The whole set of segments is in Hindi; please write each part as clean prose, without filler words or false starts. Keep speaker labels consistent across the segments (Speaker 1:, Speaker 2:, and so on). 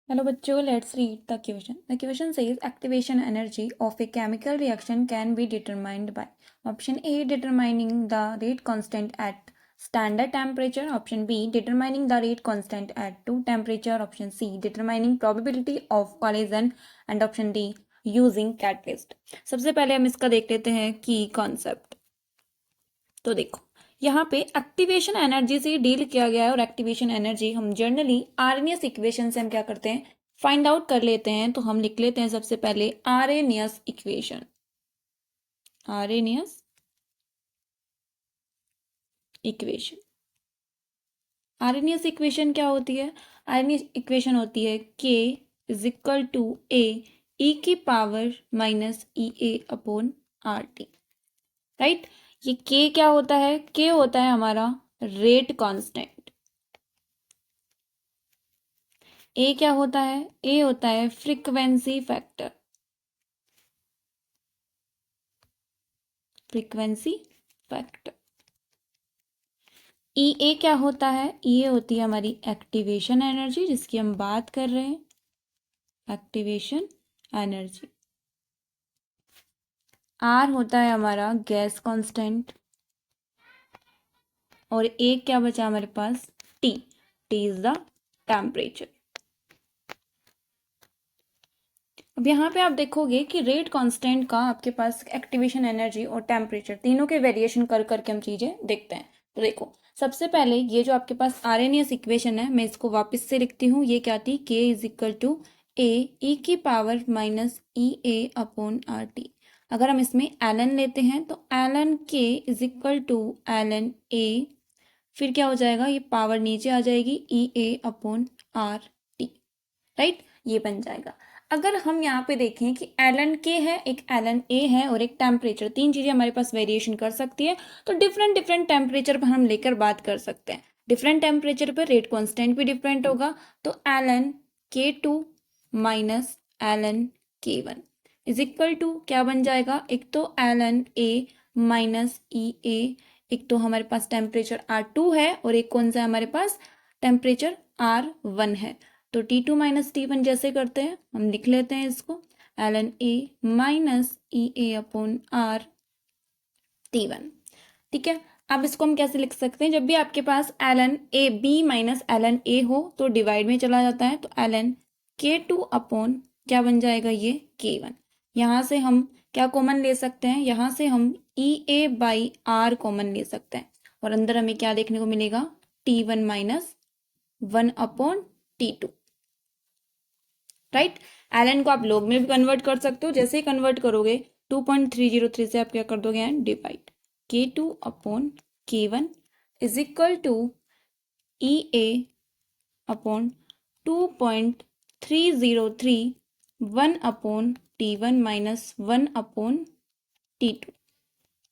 Speaker 1: Hello बच्चों, let's read the question. The question says activation energy of a chemical reaction can be determined by option A determining the rate constant at standard temperature, option B determining the rate constant at 2 temperature, option C determining probability of collision and option D using catalyst. सबसे पहले हम इसका देख लेते हैं की कॉन्सेप्ट। तो देखो यहाँ पे एक्टिवेशन एनर्जी से डील किया गया है और एक्टिवेशन एनर्जी हम जनरली आरएनएस इक्वेशन से हम क्या करते हैं फाइंड आउट कर लेते हैं। तो हम लिख लेते हैं सबसे पहले RNS equation. RNS equation RNS equation क्या होती है? आरएनएस इक्वेशन होती है के इज इक्वल टू ए की power minus E A upon R T. Right, ये के क्या होता है? के होता है हमारा रेट कांस्टेंट। ए क्या होता है? ए होता है frequency factor. Frequency factor. E A क्या होता है? ये होती है हमारी एक्टिवेशन एनर्जी जिसकी हम बात कर रहे हैं, एक्टिवेशन एनर्जी। आर होता है हमारा गैस कांस्टेंट और ए क्या बचा हमारे पास? T. T is the temperature. अब यहाँ पे आप देखोगे कि रेट कांस्टेंट का आपके पास एक्टिवेशन एनर्जी और टेम्परेचर तीनों के वेरिएशन कर करके हम चीजें देखते हैं। तो देखो सबसे पहले ये जो आपके पास आरएनएस इक्वेशन है, मैं इसको वापस से लिखती हूँ। ये क्या थी? के इज इक्वल टू ए की power minus E A upon R T. अगर हम इसमें एलन लेते हैं तो एलन के इज इक्वल टू एलन ए, फिर क्या हो जाएगा? ये पावर नीचे आ जाएगी ई A upon R T. Right, ये बन जाएगा। अगर हम यहाँ पे देखें कि एलन के है, एक एलन ए है और एक टेम्परेचर, तीन चीजें हमारे पास वेरिएशन कर सकती है। तो डिफरेंट डिफरेंट टेम्परेचर पर हम लेकर बात कर सकते हैं। डिफरेंट टेम्परेचर पर रेट कांस्टेंट भी डिफरेंट होगा। तो एलन के टू माइनस एलन के वन इज इक्वल टू क्या बन जाएगा? एक तो एलन ए माइनस ई ए, एक तो हमारे पास टेम्परेचर R2 है और एक कौन सा है हमारे पास? टेम्परेचर R1 है। तो T2 माइनस T1 जैसे करते हैं हम लिख लेते हैं इसको एलन A minus E A upon R T1। ठीक है, अब इसको हम कैसे लिख सकते हैं? जब भी आपके पास L N A B minus L N A हो तो डिवाइड में चला जाता है। तो एलन के टू अपॉन क्या बन जाएगा? ये K1। यहाँ से हम क्या कॉमन ले सकते हैं? यहाँ से हम ई ए बाई आर कॉमन ले सकते हैं और अंदर हमें क्या देखने को मिलेगा? T1 minus 1 upon T2। Right, Elon को आप लोग में भी कन्वर्ट कर सकते हो। जैसे ही कन्वर्ट करोगे 2.303 से आप क्या कर दोगे? Divide K2 upon K1 is equal to E A upon 2.303 1 upon T1 minus 1 upon T2।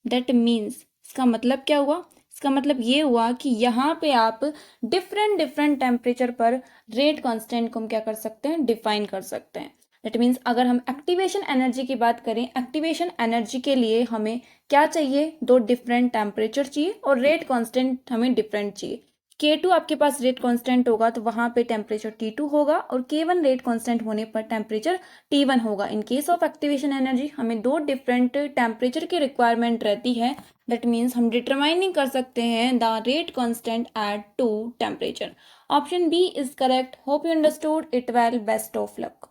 Speaker 1: That means इसका मतलब क्या हुआ? इसका मतलब ये हुआ कि यहाँ पे आप डिफरेंट डिफरेंट टेम्परेचर पर रेट कांस्टेंट को हम क्या कर सकते हैं? डिफाइन कर सकते हैं। दैट मीन्स अगर हम एक्टिवेशन एनर्जी की बात करें, एक्टिवेशन एनर्जी के लिए हमें क्या चाहिए? दो डिफरेंट टेम्परेचर चाहिए और रेट कांस्टेंट हमें डिफरेंट चाहिए। K2 आपके पास रेट कांस्टेंट होगा तो वहां पे टेम्परेचर T2 होगा और K1 रेट कांस्टेंट होने पर टेम्परेचर T1 होगा। In case of activation energy हमें दो डिफरेंट टेम्परेचर की रिक्वायरमेंट रहती है। दैट मीन्स हम डिटरमाइनिंग कर सकते हैं the rate constant at two temperature. Option B is correct. Hope you understood it well. Best of luck.